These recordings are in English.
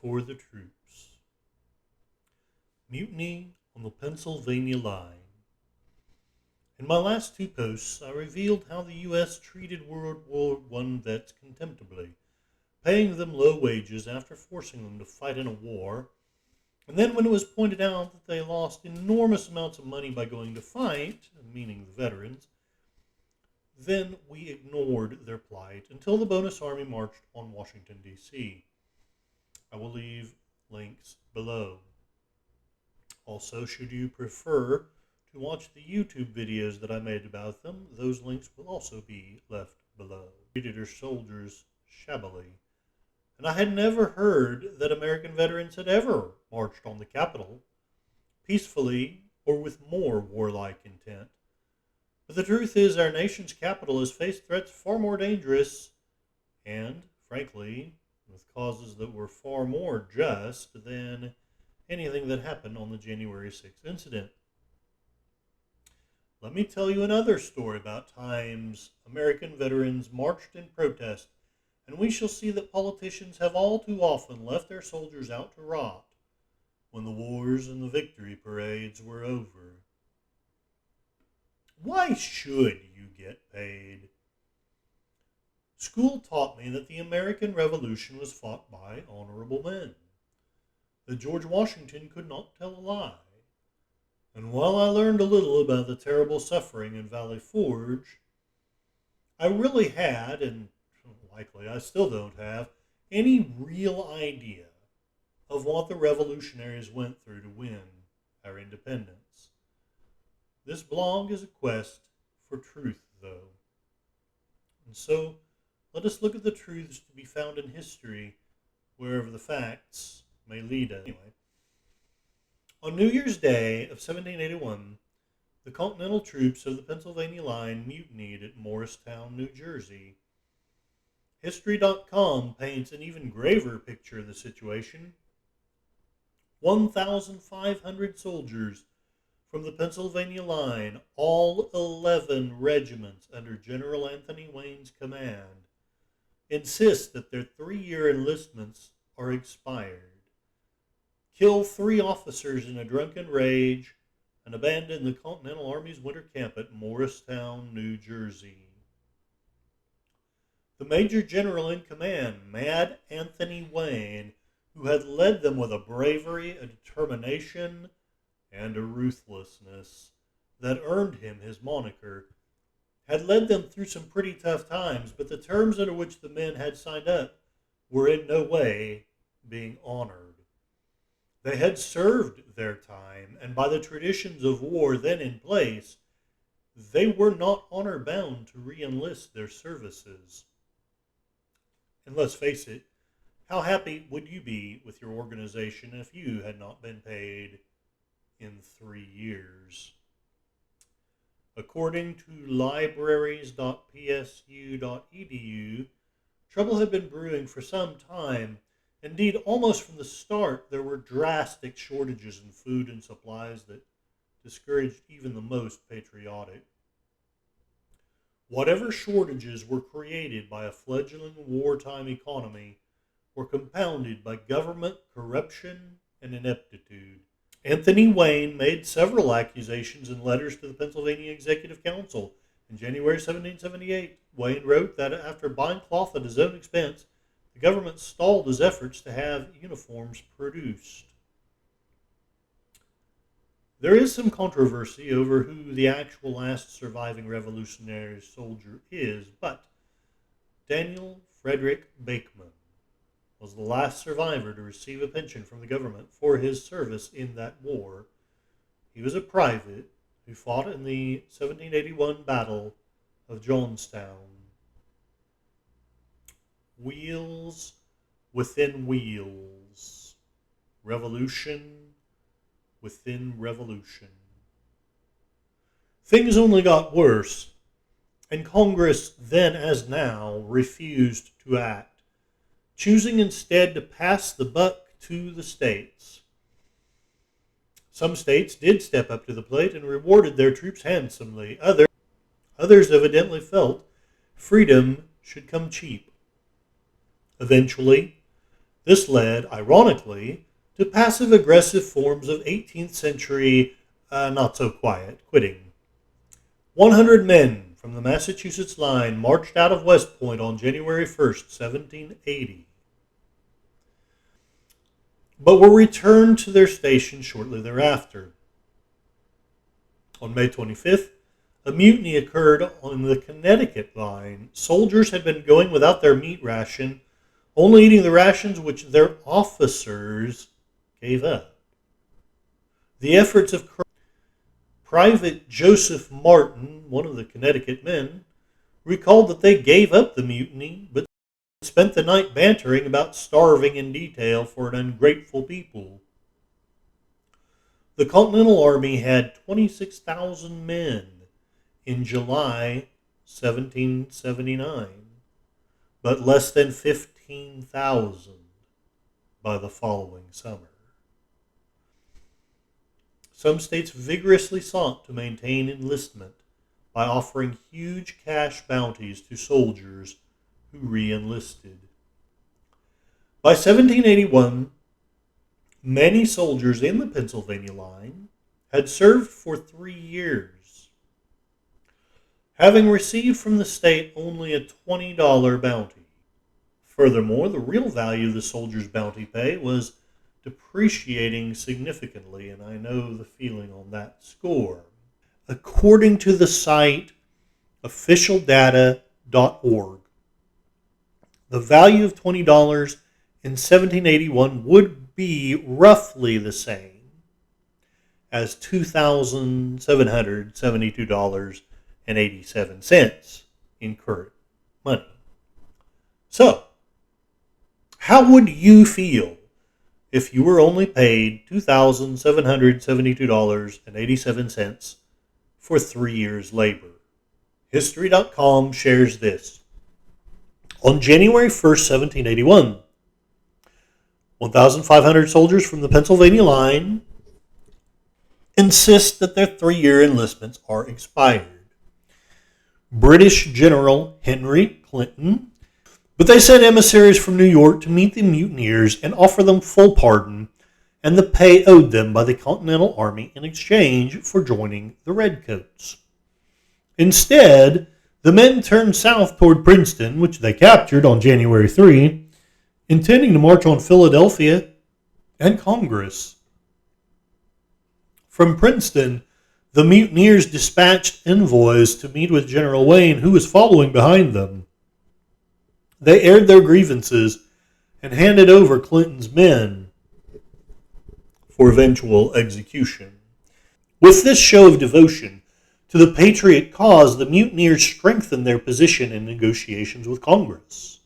for the troops. Mutiny on the Pennsylvania line. In my last two posts, I revealed how the U.S. treated World War I vets contemptibly, paying them low wages after forcing them to fight in a war. And then when it was pointed out that they lost enormous amounts of money by going to fight, meaning the veterans, then we ignored their plight until the Bonus Army marched on Washington, D.C. I will leave links below. Also, should you prefer to watch the YouTube videos that I made about them, those links will also be left below. Treated our soldiers shabbily. And I had never heard that American veterans had ever marched on the Capitol, peacefully or with more warlike intent. But the truth is our nation's capital has faced threats far more dangerous and, frankly, with causes that were far more just than anything that happened on the January 6th incident. Let me tell you another story about times American veterans marched in protest, and we shall see that politicians have all too often left their soldiers out to rot when the wars and the victory parades were over. Why should you get paid? School taught me that the American Revolution was fought by honorable men, that George Washington could not tell a lie. And while I learned a little about the terrible suffering in Valley Forge, I really had, and likely I still don't have, any real idea of what the revolutionaries went through to win our independence. This blog is a quest for truth, though. And so, let us look at the truths to be found in history, wherever the facts may lead us. Anyway, on New Year's Day of 1781, the Continental troops of the Pennsylvania line mutinied at Morristown, New Jersey. History.com paints an even graver picture of the situation. 1,500 soldiers from the Pennsylvania line, all 11 regiments under General Anthony Wayne's command, insist that their 3-year enlistments are expired, kill 3 officers in a drunken rage, and abandon the Continental Army's winter camp at Morristown, New Jersey. The Major General in command, Mad Anthony Wayne, who had led them with a bravery, a determination, and a ruthlessness that earned him his moniker, had led them through some pretty tough times, but the terms under which the men had signed up were in no way being honored. They had served their time, and by the traditions of war then in place, they were not honor-bound to re-enlist their services. And let's face it, how happy would you be with your organization if you had not been paid in 3 years? According to libraries.psu.edu, trouble had been brewing for some time. Indeed, almost from the start, there were drastic shortages in food and supplies that discouraged even the most patriotic. Whatever shortages were created by a fledgling wartime economy were compounded by government corruption and ineptitude. Anthony Wayne made several accusations in letters to the Pennsylvania Executive Council. In January 1778, Wayne wrote that after buying cloth at his own expense, the government stalled his efforts to have uniforms produced. There is some controversy over who the actual last surviving Revolutionary soldier is, but Daniel Frederick Bakeman was the last survivor to receive a pension from the government for his service in that war. He was a private who fought in the 1781 Battle of Johnstown. Wheels within wheels. Revolution within revolution. Things only got worse, and Congress, then as now, refused to act, choosing instead to pass the buck to the states. Some states did step up to the plate and rewarded their troops handsomely. Others evidently felt freedom should come cheap. Eventually, This led, ironically, to passive-aggressive forms of 18th century not-so-quiet quitting. 100 men from the Massachusetts line marched out of West Point on January 1st, 1780, but were returned to their station shortly thereafter. On May 25th, a mutiny occurred on the Connecticut line. Soldiers had been going without their meat ration, only eating the rations which their officers gave up. The efforts of Private Joseph Martin, one of the Connecticut men, recalled that they gave up the mutiny, but spent the night bantering about starving in detail for an ungrateful people. The Continental Army had 26,000 men in July 1779, but less than 15,000 by the following summer. Some states vigorously sought to maintain enlistment by offering huge cash bounties to soldiers who re-enlisted. By 1781, many soldiers in the Pennsylvania line had served for 3 years, having received from the state only a $20 bounty. Furthermore, the real value of the soldiers' bounty pay was depreciating significantly, and I know the feeling on that score. According to the site officialdata.org, the value of $20 in 1781 would be roughly the same as $2,772.87 in current money. So, how would you feel if you were only paid $2,772.87 for 3 years' labor? History.com shares this. On January 1st, 1781, 1,500 soldiers from the Pennsylvania line insist that their 3-year enlistments are expired. British General Henry Clinton, but they sent emissaries from New York to meet the mutineers and offer them full pardon and the pay owed them by the Continental Army in exchange for joining the Redcoats. Instead, the men turned south toward Princeton, which they captured on January 3, intending to march on Philadelphia and Congress. From Princeton, the mutineers dispatched envoys to meet with General Wayne, who was following behind them. They aired their grievances and handed over Clinton's men for eventual execution. With this show of devotion to the patriot cause, the mutineers strengthened their position in negotiations with Congress.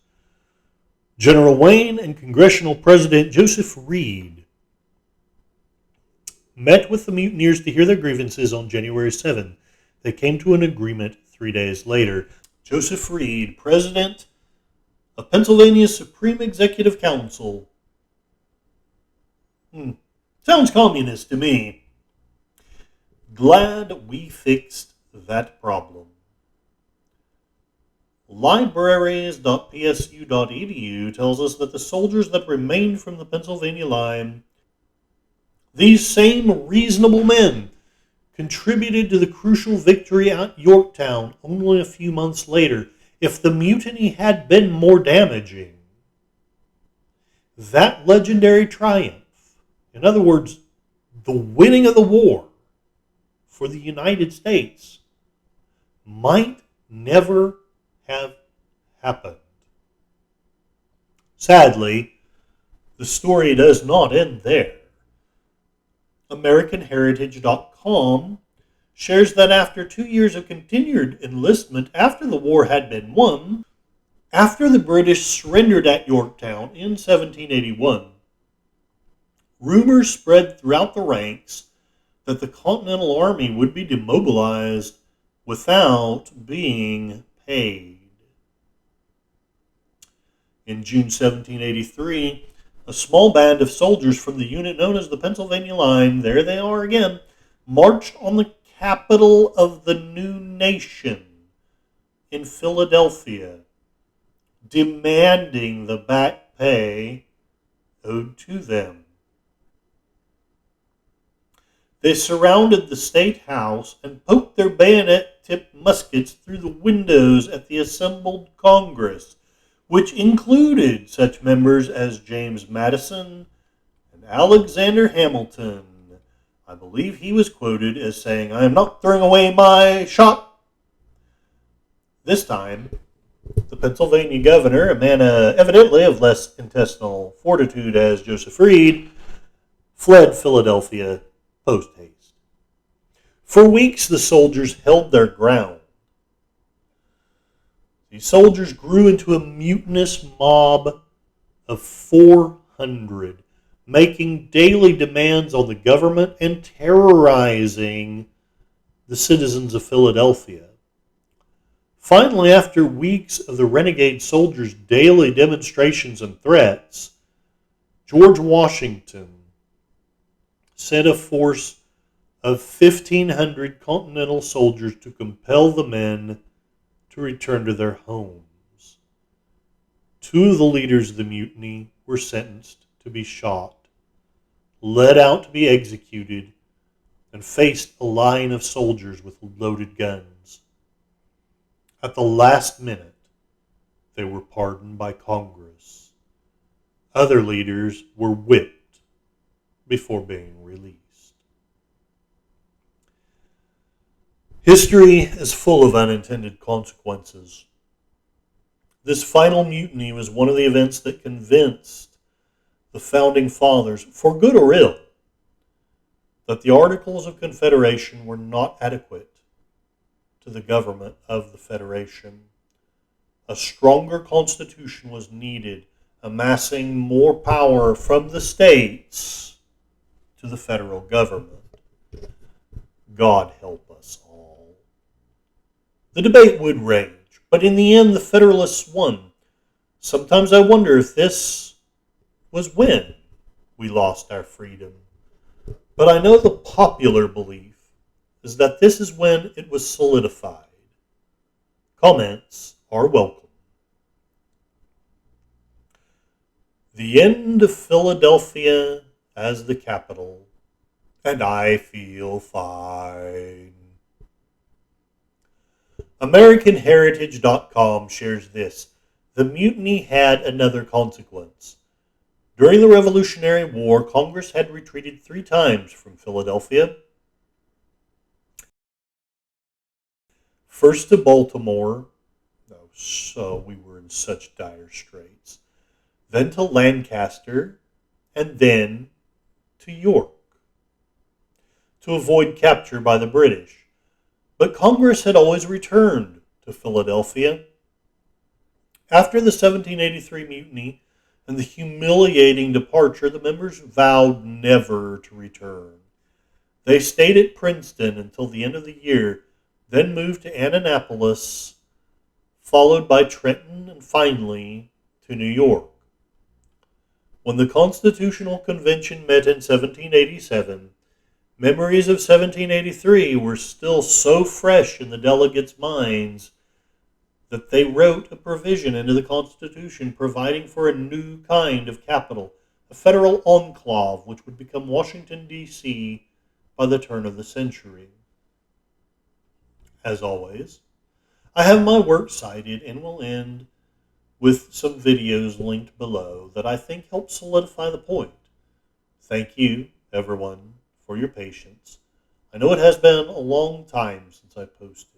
General Wayne and Congressional President Joseph Reed met with the mutineers to hear their grievances on January 7. They came to an agreement 3 days later. Joseph Reed, President of Pennsylvania's Supreme Executive Council. Sounds communist to me. Glad we fixed that problem. Libraries.psu.edu tells us that the soldiers that remained from the Pennsylvania line, these same reasonable men, contributed to the crucial victory at Yorktown only a few months later. If the mutiny had been more damaging, that legendary triumph, in other words, the winning of the war for the United States, might never have happened. Sadly, the story does not end there. AmericanHeritage.com shares that after 2 years of continued enlistment after the war had been won, after the British surrendered at Yorktown in 1781, rumors spread throughout the ranks that the Continental Army would be demobilized without being paid. In June 1783, a small band of soldiers from the unit known as the Pennsylvania Line, there they are again, marched on the capital of the new nation in Philadelphia, demanding the back pay owed to them. They surrounded the state house and poked their bayonet-tipped muskets through the windows at the assembled Congress, which included such members as James Madison and Alexander Hamilton. I believe he was quoted as saying, "I am not throwing away my shot." This time, the Pennsylvania governor, a man evidently of less intestinal fortitude as Joseph Reed, fled Philadelphia post-haste. For weeks, the soldiers held their ground. These soldiers grew into a mutinous mob of 400, making daily demands on the government and terrorizing the citizens of Philadelphia. Finally, after weeks of the renegade soldiers' daily demonstrations and threats, George Washington sent a force of 1,500 Continental soldiers to compel the men to return to their homes. Two of the leaders of the mutiny were sentenced to be shot, led out to be executed, and faced a line of soldiers with loaded guns. At the last minute, they were pardoned by Congress. Other leaders were whipped before being released. History is full of unintended consequences. This final mutiny was one of the events that convinced the Founding Fathers, for good or ill, that the Articles of Confederation were not adequate to the government of the Federation. A stronger constitution was needed, amassing more power from the states to the federal government. God help us all. The debate would rage, but in the end the Federalists won. Sometimes I wonder if this was when we lost our freedom. But I know the popular belief is that this is when it was solidified. Comments are welcome. The end of Philadelphia as the capital, and I feel fine. AmericanHeritage.com shares this. The mutiny had another consequence. During the Revolutionary War, Congress had retreated 3 times from Philadelphia. First to Baltimore, so we were in such dire straits. Then to Lancaster, and then to York, to avoid capture by the British. But Congress had always returned to Philadelphia. After the 1783 mutiny and the humiliating departure, the members vowed never to return. They stayed at Princeton until the end of the year, then moved to Annapolis, followed by Trenton, and finally to New York. When the Constitutional Convention met in 1787, memories of 1783 were still so fresh in the delegates' minds that they wrote a provision into the Constitution providing for a new kind of capital, a federal enclave which would become Washington, D.C. by the turn of the century. As always, I have my work cited and will end with some videos linked below that I think help solidify the point. Thank you, everyone, for your patience. I know it has been a long time since I posted.